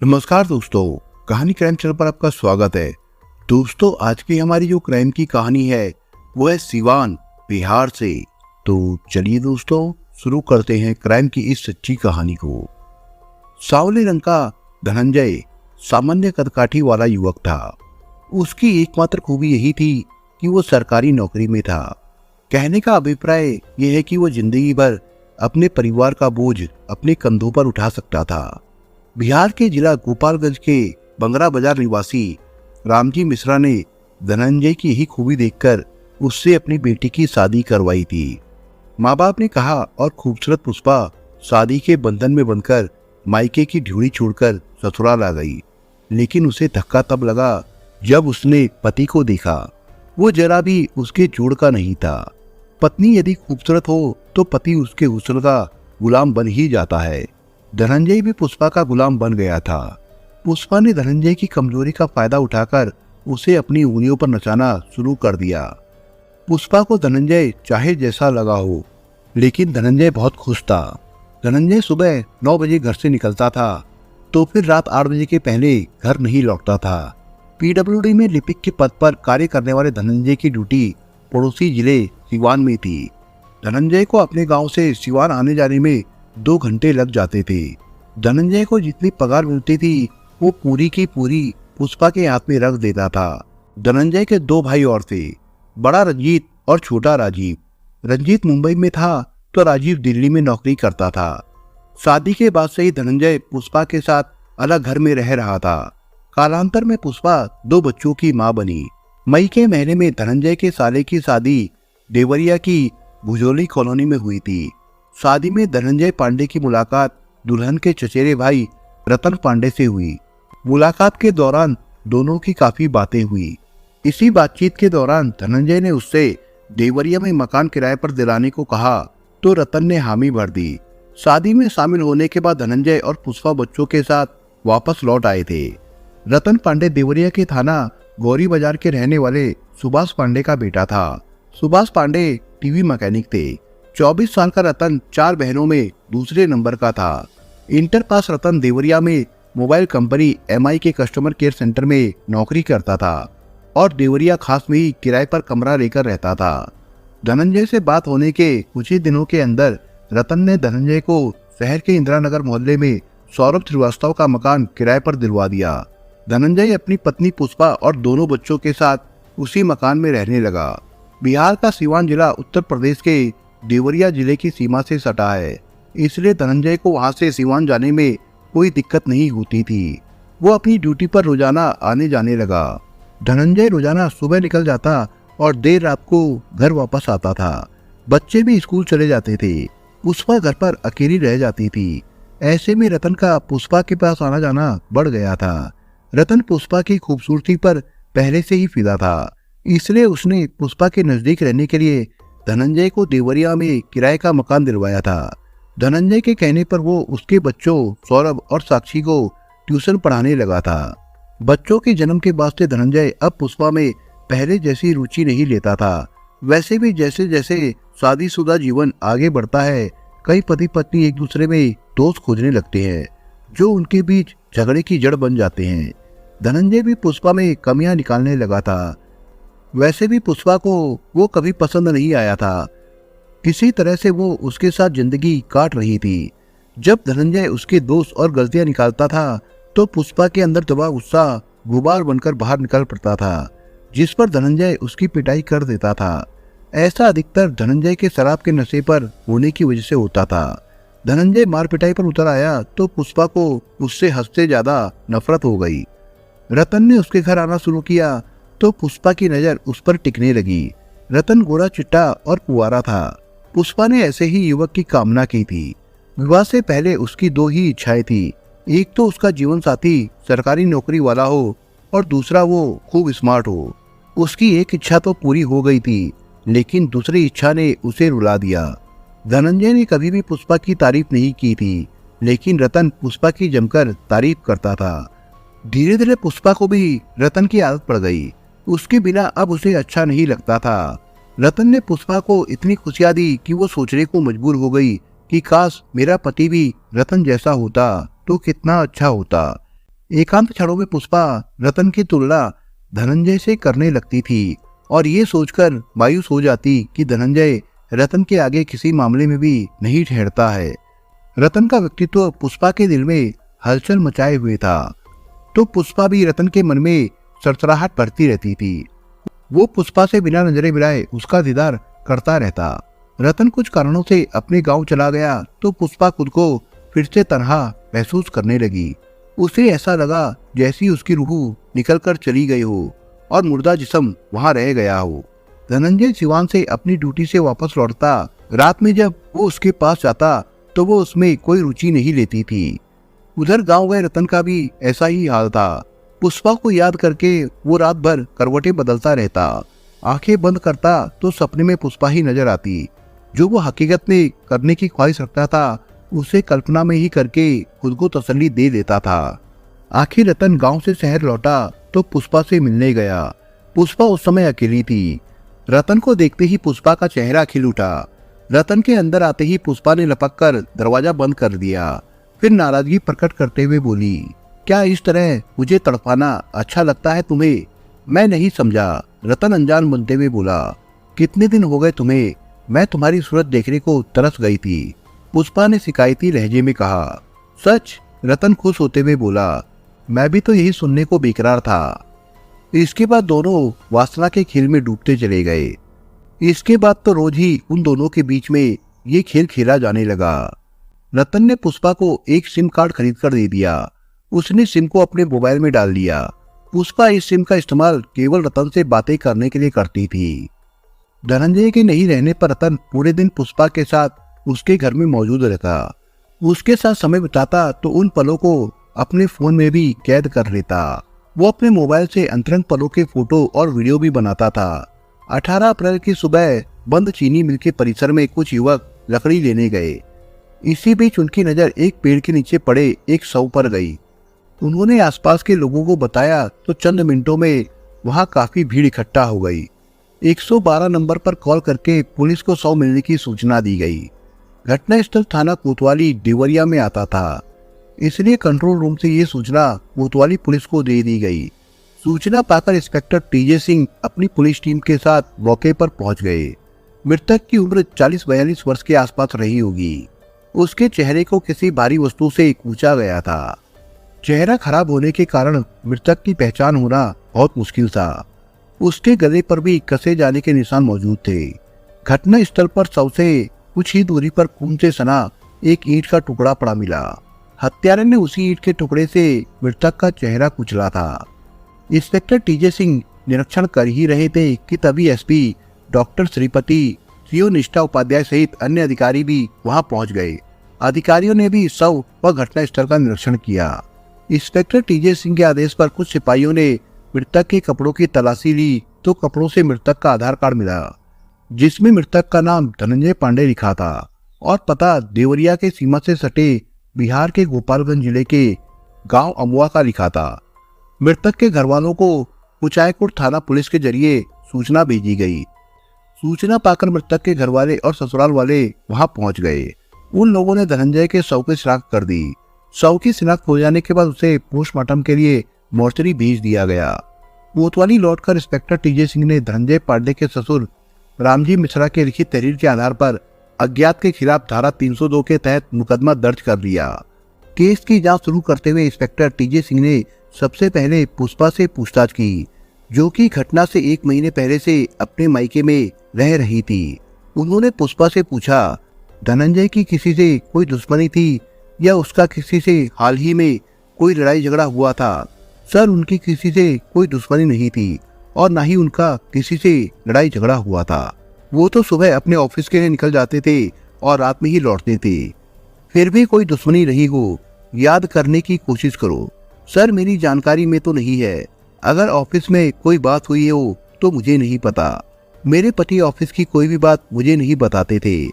नमस्कार दोस्तों, कहानी क्राइम चैनल पर आपका स्वागत है। दोस्तों, आज की हमारी जो क्राइम की कहानी है वो है सिवान, बिहार से। तो चलिए दोस्तों, शुरू करते हैं क्राइम की इस सच्ची कहानी को। सांवले रंग का धनंजय सामान्य कदकाठी वाला युवक था। उसकी एकमात्र खूबी यही थी कि वो सरकारी नौकरी में था। कहने का अभिप्राय यह है कि वो जिंदगी भर अपने परिवार का बोझ अपने कंधों पर उठा सकता था। बिहार के जिला गोपालगंज के बंगरा बाजार निवासी रामजी मिश्रा ने धनंजय की यही खूबी देखकर उससे अपनी बेटी की शादी करवाई थी। माँ बाप ने कहा और खूबसूरत पुष्पा शादी के बंधन में बंधकर मायके की ड्योढ़ी छोड़कर ससुराल आ गई। लेकिन उसे धक्का तब लगा जब उसने पति को देखा। वो जरा भी उसके जोड़ का नहीं था। पत्नी यदि खूबसूरत हो तो पति उसके हुस्न का गुलाम बन ही जाता है। धनंजय भी पुष्पा का गुलाम बन गया था। पुष्पा ने धनंजय की कमजोरी का फायदा उठाकर उसे अपनी उंगलियों पर नचाना शुरू कर दिया। पुष्पा को धनंजय चाहे जैसा लगा हो, लेकिन धनंजय बहुत खुश था। धनंजय सुबह 9 बजे घर से निकलता था तो फिर रात 8 बजे के पहले घर नहीं लौटता था। पीडब्ल्यूडी में लिपिक के पद पर कार्य करने वाले धनंजय की ड्यूटी पड़ोसी जिले सिवान में थी। धनंजय को अपने गांव से सिवान आने जाने में 2 घंटे लग जाते थे। धनंजय को जितनी पगार मिलती थी वो पूरी की पूरी पुष्पा के हाथ में रख देता था। धनंजय के 2 भाई और थे, बड़ा रंजीत और छोटा राजीव। रंजीत मुंबई में था तो राजीव दिल्ली में नौकरी करता था। शादी के बाद से ही धनंजय पुष्पा के साथ अलग घर में रह रहा था। कालांतर में पुष्पा 2 बच्चों की मां बनी। मई के महीने में धनंजय के साले की शादी देवरिया की भुजोली कॉलोनी में हुई थी। शादी में धनंजय पांडे की मुलाकात दुल्हन के चचेरे भाई रतन पांडे से हुई। मुलाकात के दौरान दोनों की काफी बातें हुई। इसी बातचीत के दौरान धनंजय ने उससे देवरिया में मकान किराए पर दिलाने को कहा तो रतन ने हामी भर दी। शादी में शामिल होने के बाद धनंजय और पुष्पा बच्चों के साथ वापस लौट आए थे। रतन पांडे देवरिया के थाना गौरी बाजार के रहने वाले सुभाष पांडे का बेटा था। सुभाष पांडे टीवी मैकेनिक थे। 24 साल का रतन 4 बहनों में दूसरे नंबर का था। इंटर पास रतन देवरिया में मोबाइल कंपनी MI के कस्टमर केयर सेंटर में नौकरी करता था और देवरिया खास में ही किराए पर कमरा लेकर रहता था। धनंजय से बात होने के कुछ ही दिनों के अंदर रतन ने धनंजय को शहर के इंदिरा नगर मोहल्ले में सौरभ श्रीवास्तव का मकान किराए पर दिलवा दिया। धनंजय अपनी पत्नी पुष्पा और दोनों बच्चों के साथ उसी मकान में रहने लगा। बिहार का सिवान जिला उत्तर प्रदेश के देवरिया जिले की सीमा से सटा है, इसलिए धनंजय को वहां से सिवान जाने में कोई दिक्कत नहीं होती थी। वो अपनी ड्यूटी पर रोजाना आने जाने लगा। धनंजय रोजाना सुबह निकल जाता और देर रात को घर वापस आता था। बच्चे भी स्कूल चले जाते थे। पुष्पा घर पर अकेली रह जाती थी। ऐसे में रतन का पुष्पा के पास आना जाना बढ़ गया था। रतन पुष्पा की खूबसूरती पर पहले से ही फिदा था, इसलिए उसने पुष्पा के नजदीक रहने के लिए धनंजय को देवरिया में किराए का मकान दिलवाया था। धनंजय के कहने पर वो उसके बच्चों सौरभ और साक्षी को ट्यूशन पढ़ाने लगा था। बच्चों के जन्म के बाद से धनंजय अब पुष्पा में पहले जैसी रुचि नहीं लेता था। वैसे भी जैसे जैसे शादीशुदा जीवन आगे बढ़ता है, कई पति पत्नी एक दूसरे में दोस्त खोजने लगते हैं जो उनके बीच झगड़े की जड़ बन जाते हैं। धनंजय भी पुष्पा में कमियां निकालने लगा था। वैसे भी पुष्पा को वो कभी पसंद नहीं आया था। किसी तरह से वो उसके साथ जिंदगी काट रही थी। जब धनंजय उसके दोस्त और गलतियां निकालता था तो पुष्पा के अंदर दबा गुस्सा गुबार बनकर बाहर निकल पड़ता था, जिस पर धनंजय उसकी पिटाई कर देता था। ऐसा अधिकतर धनंजय के शराब के नशे पर होने की वजह से होता था। धनंजय मार पिटाई पर उतर आया तो पुष्पा को उससे हद से ज्यादा नफरत हो गई। रतन ने उसके घर आना शुरू किया तो पुष्पा की नजर उस पर टिकने लगी। रतन गोरा चिट्टा और कुंवारा था। पुष्पा ने ऐसे ही युवक की कामना की थी। विवाह से पहले उसकी 2 ही इच्छाएं थी, एक तो उसका जीवन साथी सरकारी नौकरी वाला हो और दूसरा वो खूब स्मार्ट हो। उसकी एक इच्छा तो पूरी हो गई थी, लेकिन दूसरी इच्छा ने उसे रुला दिया। धनंजय ने कभी भी पुष्पा की तारीफ नहीं की थी, लेकिन रतन पुष्पा की जमकर तारीफ करता था। धीरे धीरे पुष्पा को भी रतन की आदत पड़ गई। उसके बिना अब उसे अच्छा नहीं लगता था। रतन ने पुष्पा को इतनी खुशियां दी कि वो सोचने को मजबूर हो गई कि काश मेरा पति भी रतन जैसा होता तो कितना अच्छा होता। एकांत क्षणों में पुष्पा रतन की तुलना धनंजय से करने लगती थी और ये सोचकर मायूस हो जाती कि धनंजय रतन के आगे किसी मामले में भी नहीं ठहरता है। रतन का व्यक्तित्व पुष्पा के दिल में हलचल मचाए हुए था, तो पुष्पा भी रतन के मन में सरसराहट बढ़ती रहती थी। वो पुष्पा से बिना नजरें मिलाए उसका दीदार करता रहता। रतन कुछ कारणों से अपने गांव चला गया तो पुष्पा खुद को फिर से तन्हा महसूस करने लगी। उसे ऐसा लगा जैसी उसकी रूह निकलकर चली गई हो और मुर्दा जिस्म वहां रह गया हो। धनंजय सिवान से अपनी ड्यूटी से वापस लौटता। रात में जब वो उसके पास जाता तो वो उसमें कोई रुचि नहीं लेती थी। उधर गांव गए रतन का भी ऐसा ही हाल था। पुष्पा को याद करके वो रात भर करवटें बदलता रहता। आंखें बंद करता तो सपने में पुष्पा ही नजर आती। जो वो हकीकत में करने की ख्वाहिश रखता था उसे कल्पना में ही करके खुद को तसल्ली दे देता था। आखिर रतन गांव से शहर लौटा तो पुष्पा से मिलने गया। पुष्पा उस समय अकेली थी। रतन को देखते ही पुष्पा का चेहरा खिल उठा। रतन के अंदर आते ही पुष्पा ने लपक कर दरवाजा बंद कर दिया। फिर नाराजगी प्रकट करते हुए बोली, क्या इस तरह मुझे तड़पाना अच्छा लगता है तुम्हें? मैं नहीं समझा। रतन अनजान बनते हुए बोला, कितने दिन हो गए तुम्हें? मैं तुम्हारी सूरत देखने को तरस गई थी। पुष्पा ने शिकायती लहजे में कहा। सच? रतन खुश होते हुए बोला, मैं भी तो यही सुनने को बेकरार था। इसके बाद दोनों वासना के खेल में डूबते चले गए। इसके बाद तो रोज ही उन दोनों के बीच में ये खेल खेला जाने लगा। रतन ने पुष्पा को एक सिम कार्ड खरीद कर दे दिया। उसने सिम को अपने मोबाइल में डाल दिया। पुष्पा इस सिम का इस्तेमाल केवल रतन से बातें करने के लिए करती थी। धनंजय के नहीं रहने पर रतन पूरे दिन पुष्पा के साथ उसके घर में मौजूद रहता। उसके साथ समय बिताता तो उन पलों को अपने फोन में भी कैद कर लेता। वो अपने मोबाइल से अंतरंग पलों के फोटो और वीडियो भी बनाता था। 18 अप्रैल की सुबह बंद चीनी मिल के परिसर में कुछ युवक लकड़ी लेने गए। इसी बीच उनकी नजर एक पेड़ के नीचे पड़े एक शव पर गई। उन्होंने आसपास के लोगों को बताया तो चंद मिनटों में वहां काफी भीड़ इकट्ठा हो गई। 112 नंबर पर कॉल करके पुलिस को शव मिलने की सूचना दी गई। घटनास्थल थाना कोतवाली देवरिया में आता था, इसलिए कंट्रोल रूम से ये सूचना कोतवाली पुलिस को दे दी गई। सूचना पाकर इंस्पेक्टर टीजे सिंह अपनी पुलिस टीम के साथ मौके पर पहुंच गए। मृतक की उम्र 40-42 वर्ष के आसपास रही होगी। उसके चेहरे को किसी भारी वस्तु से कूचा गया था। चेहरा खराब होने के कारण मृतक की पहचान होना बहुत मुश्किल था। उसके गले पर भी कसे जाने के निशान मौजूद थे। घटना स्थल पर शव से कुछ ही दूरी पर खून से सना एक ईंट का टुकड़ा पड़ा मिला। हत्यारे ने उसी ईंट के टुकड़े से मृतक का चेहरा कुचला था। इंस्पेक्टर टीजे सिंह निरीक्षण कर ही रहे थे कि तभी एसपी डॉक्टर श्रीपति, सीओ निष्ठा उपाध्याय सहित अन्य अधिकारी भी वहां पहुंच गए। अधिकारियों ने भी शव व घटनास्थल का निरीक्षण किया। इंस्पेक्टर टीजे सिंह के आदेश पर कुछ सिपाहियों ने मृतक के कपड़ों की तलाशी ली तो कपड़ों से मृतक का आधार कार्ड मिला, जिसमें मृतक का नाम धनंजय पांडे लिखा था और पता देवरिया के सीमा से सटे बिहार के गोपालगंज जिले के गांव अमुआ का लिखा था। मृतक के घर वालों को कुचायकोट थाना पुलिस के जरिए सूचना भेजी गई। सूचना पाकर मृतक के घर वाले और ससुराल वाले वहां पहुंच गए। उन लोगों ने धनंजय के शव की शिनाख्त कर दी। शव की शिनाख्त हो जाने के बाद उसे पोस्टमार्टम के लिए मोर्चरी भेज दिया गया। कोतवाली लौटकर इंस्पेक्टर टीजे सिंह ने धनंजय पांडे के ससुर रामजी मिश्रा के लिखित तहरीर के आधार पर अज्ञात के खिलाफ धारा 302 के तहत मुकदमा दर्ज कर लिया। केस की जांच शुरू करते हुए इंस्पेक्टर टीजे सिंह ने सबसे पहले पुष्पा से पूछताछ की, जो कि घटना से 1 महीने पहले से अपने मायके में रह रही थी। उन्होंने पुष्पा से पूछा, धनंजय की किसी से कोई दुश्मनी थी या उसका किसी से हाल ही में कोई लड़ाई झगड़ा हुआ था? सर, उनकी किसी से कोई दुश्मनी नहीं थी और न ही उनका किसी से लड़ाई झगड़ा हुआ था। वो तो सुबह अपने ऑफिस के लिए निकल जाते थे और रात में ही लौटते थे। फिर भी कोई दुश्मनी रही हो, याद करने की कोशिश करो। सर, मेरी जानकारी में तो नहीं है। अगर ऑफिस में कोई बात हुई हो तो मुझे नहीं पता। मेरे पति ऑफिस की कोई भी बात मुझे नहीं बताते थे।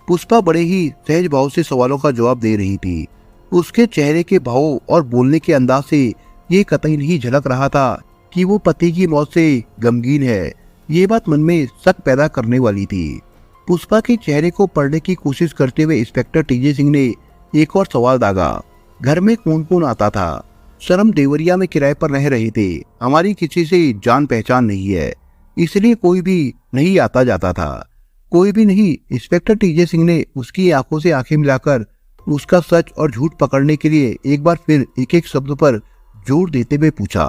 पुष्पा बड़े ही सहज भाव से सवालों का जवाब दे रही थी। उसके चेहरे के भाव और बोलने के अंदाज से ये कतई नहीं झलक रहा था कि वो पति की मौत से गमगीन है। ये बात मन में शक पैदा करने वाली थी। पुष्पा के चेहरे को पढ़ने की कोशिश करते हुए इंस्पेक्टर टीजे सिंह ने एक और सवाल दागा, घर में कौन कौन आता था? सर, हम देवरिया में किराए पर रह रहे थे। हमारी किसी से जान पहचान नहीं है, इसलिए कोई भी नहीं आता जाता था। कोई भी नहीं। इंस्पेक्टर टीजे सिंह ने उसकी आंखों से आंखें मिलाकर उसका सच और झूठ पकड़ने के लिए एक बार फिर एक एक शब्द पर जोर देते हुए पूछा।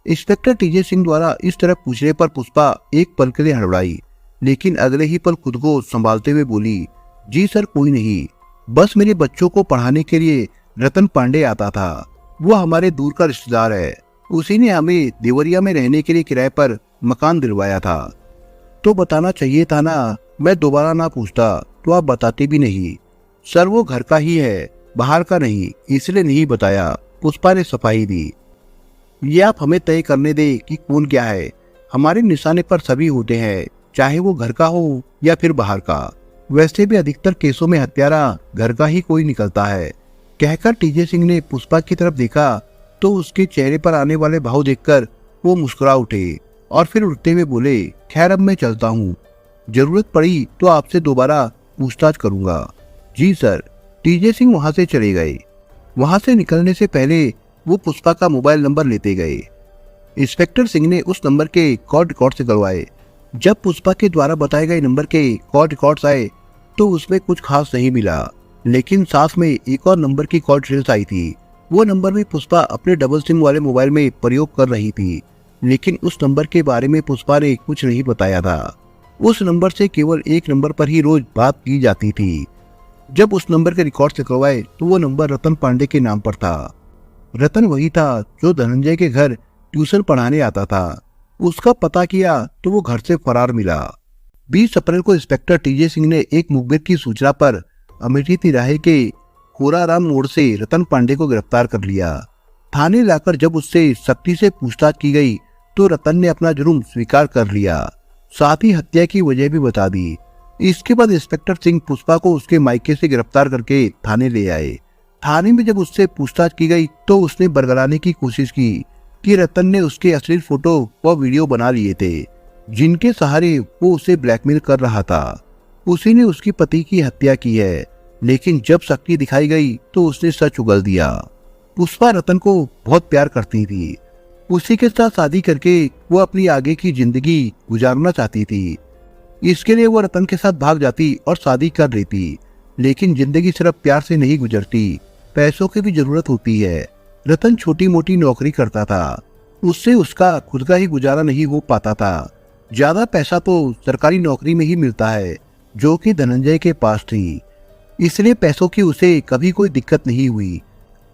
इंस्पेक्टर टीजे सिंह द्वारा इस तरह पूछने पर पुष्पा एक पल के लिए हड़बड़ाई, लेकिन अगले ही पल खुद को संभालते हुए बोली, जी सर, कोई नहीं। बस मेरे बच्चों को पढ़ाने के लिए रतन पांडे आता था। वो हमारे दूर का रिश्तेदार है। उसी ने हमें देवरिया में रहने के लिए किराए पर मकान दिलवाया था। तो बताना चाहिए था ना, मैं दोबारा ना पूछता तो आप बताते भी नहीं। सर, वो घर का ही है, बाहर का नहीं, इसलिए नहीं बताया, पुष्पा ने सफाई दी। ये आप हमें तय करने दे कि कौन क्या है। हमारे निशाने पर सभी होते हैं, चाहे वो घर का हो या फिर बाहर का। वैसे भी अधिकतर केसों में हत्यारा घर का ही कोई निकलता है। कहकर टीजे सिंह ने पुष्पा की तरफ देखा तो उसके चेहरे पर आने वाले भाव देखकर वो मुस्कुरा उठे और फिर उठते हुए बोले, खैर अब मैं चलता हूँ। जरूरत पड़ी तो आपसे दोबारा पूछताछ करूंगा। जी सर। टीजे सिंह वहां से चले गए। वहां से निकलने से पहले वो पुष्पा का मोबाइल नंबर लेते गए। इंस्पेक्टर सिंह ने उस नंबर के कॉल रिकॉर्ड से गलवाए। जब पुष्पा के द्वारा बताए गए नंबर के कॉल रिकॉर्ड्स आए तो उसमें कुछ खास नहीं मिला, लेकिन साथ में एक और नंबर की कॉल डिटेल्स आई थी। वो नंबर भी पुष्पा अपने डबल सिम वाले मोबाइल में प्रयोग कर रही थी, लेकिन उस नंबर के बारे में पुष्पा ने कुछ नहीं बताया था। उस नंबर से केवल एक नंबर पर ही रोज बात की जाती थी। जब उस नंबर के रिकॉर्ड से करवाए तो वो नंबर रतन पांडे के नाम पर था। रतन वही था जो धनंजय के घर ट्यूशन पढ़ाने आता था। उसका पता किया तो वो घर से फरार मिला। 20 अप्रैल को इंस्पेक्टर टीजे सिंह ने एक मुखबिर की सूचना पर अमेठी तिराहे के कोराराम मोड़ से रतन पांडे को गिरफ्तार कर लिया। थाने लाकर जब उससे सख्ती से पूछताछ की गई तो रतन ने अपना जुर्म स्वीकार कर लिया, साथ ही हत्या की वजह भी बता दी। इसके बाद इंस्पेक्टर सिंह पुष्पा को उसके मायके से गिरफ्तार करके थाने ले आए। थाने में जब उससे पूछताछ की गई तो उसने बरगलाने की कोशिश की कि रतन ने उसके अश्लील फोटो व वीडियो बना लिए थे, जिनके सहारे वो उसे ब्लैकमेल कर रहा था। उसी ने उसकी पति की हत्या की है, लेकिन जब सख्ती दिखाई गई तो उसने सच उगल दिया। पुष्पा रतन को बहुत प्यार करती थी। उसी के साथ शादी करके वो अपनी आगे की जिंदगी गुजारना चाहती थी। इसके लिए वो रतन के साथ भाग जाती और शादी कर लेती, लेकिन जिंदगी सिर्फ प्यार से नहीं गुजरती, पैसों की भी जरूरत होती है। रतन छोटी मोटी नौकरी करता था, उससे उसका खुद का ही गुजारा नहीं हो पाता था। ज्यादा पैसा तो सरकारी नौकरी में ही मिलता है, जो कि धनंजय के पास थी, इसलिए पैसों की उसे कभी कोई दिक्कत नहीं हुई।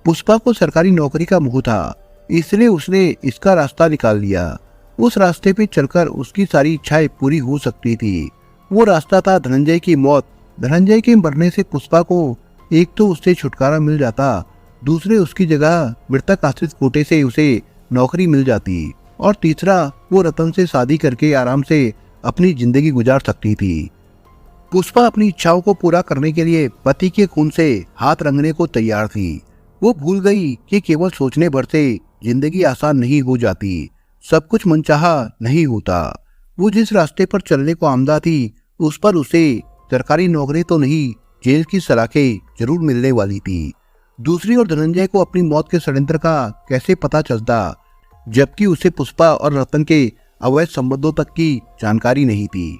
पुष्पा को सरकारी नौकरी का मोह था, इसलिए उसने इसका रास्ता निकाल लिया। उस रास्ते पे चलकर उसकी सारी इच्छाएं पूरी हो सकती थी। वो रास्ता था धनंजय की मौत। धनंजय के मरने से पुष्पा को एक तो उससे छुटकारा मिल जाता, दूसरे उसकी जगह मृतक आश्रित कोटे से उसे नौकरी मिल जाती, और तीसरा वो रतन से शादी करके आराम से अपनी जिंदगी गुजार सकती थी। पुष्पा अपनी इच्छाओं को पूरा करने के लिए पति के खून से हाथ रंगने को तैयार थी। वो भूल गई कि केवल सोचने भर से जिंदगी आसान नहीं हो जाती, सब कुछ मनचाहा नहीं होता। वो जिस रास्ते पर चलने को आमदा थी, उस पर उसे सरकारी नौकरी तो नहीं, जेल की सलाखें जरूर मिलने वाली थी। दूसरी ओर धनंजय को अपनी मौत के षड्यंत्र का कैसे पता चलता, जबकि उसे पुष्पा और रतन के अवैध संबंधों तक की जानकारी नहीं थी।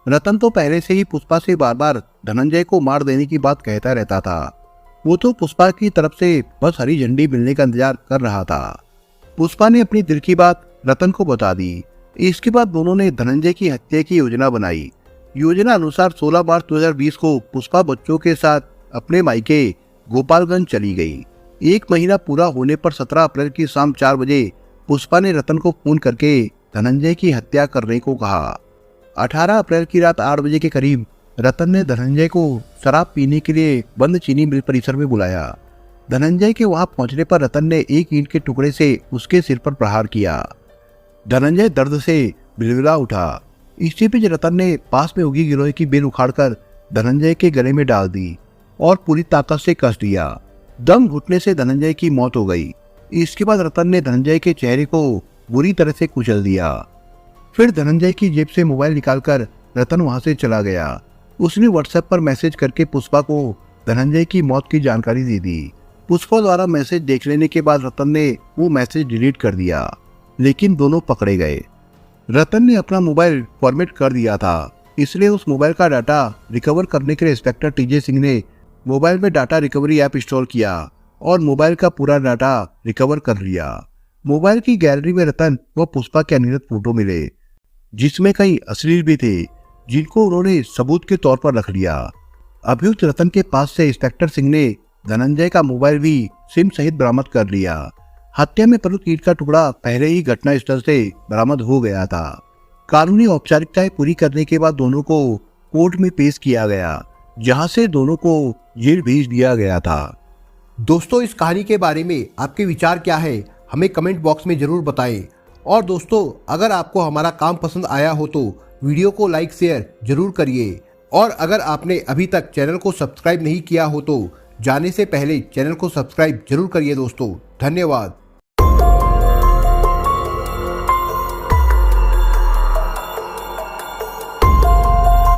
रतन तो पहले से ही पुष्पा से बार बार धनंजय को मार देने की बात कहता रहता था। वो तो पुष्पा की तरफ से बस हरी झंडी मिलने का इंतजार कर रहा था। पुष्पा ने अपनी दिल की बात रतन को बता दी। इसके बाद दोनों ने धनंजय की हत्या की योजना बनाई। योजना अनुसार 16 मार्च 2020 को पुष्पा बच्चों के साथ अपने मायके गोपालगंज चली गई। एक महीना पूरा होने पर 17 अप्रैल की शाम 4 बजे पुष्पा ने रतन को फोन करके धनंजय की हत्या करने को कहा। 18 अप्रैल की रात 8 बजे के करीब रतन ने धनंजय को शराब पीने के लिए बंद चीनी मिल परिसर में बुलाया। धनंजय के वहां पहुंचने पर रतन ने एक ईंट के टुकड़े से उसके सिर पर प्रहार किया। धनंजय दर्द से बिलबिला उठा। इसी बीच रतन ने पास में उगी गिलोय की बेल उखाड़कर धनंजय के गले में डाल दी और पूरी ताकत से कस दिया। दम घुटने से धनंजय की मौत हो गई। इसके बाद रतन ने धनंजय के चेहरे को बुरी तरह से कुचल दिया। फिर धनंजय की जेब से मोबाइल निकालकर रतन वहां से चला गया। उसने व्हाट्सएप पर मैसेज करके पुष्पा को धनंजय की मौत की जानकारी दे दी। पुष्पा द्वारा मैसेज देख लेने के बाद रतन ने वो मैसेज डिलीट कर दिया, लेकिन दोनों पकड़े गए। रतन ने अपना मोबाइल फॉर्मेट कर दिया था, इसलिए उस मोबाइल का डाटा रिकवर करने के लिए इंस्पेक्टर टीजे सिंह ने मोबाइल में डाटा रिकवरी ऐप इंस्टॉल किया और मोबाइल का पूरा डाटा रिकवर कर लिया। मोबाइल की गैलरी में रतन व पुष्पा के अनगिनत फोटो मिले, जिसमें कई अश्लील भी थे, जिनको उन्होंने सबूत के तौर पर रख लिया। अभियुक्त रतन के पास से इंस्पेक्टर सिंह ने धनंजय का मोबाइल भी सिम सहित बरामद कर लिया। हत्या में प्रयुक्त ईंट का टुकड़ा पहले ही घटना स्थल से बरामद हो गया था। कानूनी औपचारिकताएं पूरी करने के बाद दोनों को कोर्ट में पेश किया गया, जहां से दोनों को जेल भेज दिया गया था। दोस्तों, इस कहानी के बारे में आपके विचार क्या है, हमें कमेंट बॉक्स में जरूर बताएं। और दोस्तों, अगर आपको हमारा काम पसंद आया हो तो वीडियो को लाइक शेयर जरूर करिए। और अगर आपने अभी तक चैनल को सब्सक्राइब नहीं किया हो तो जाने से पहले चैनल को सब्सक्राइब जरूर करिए दोस्तों। धन्यवाद।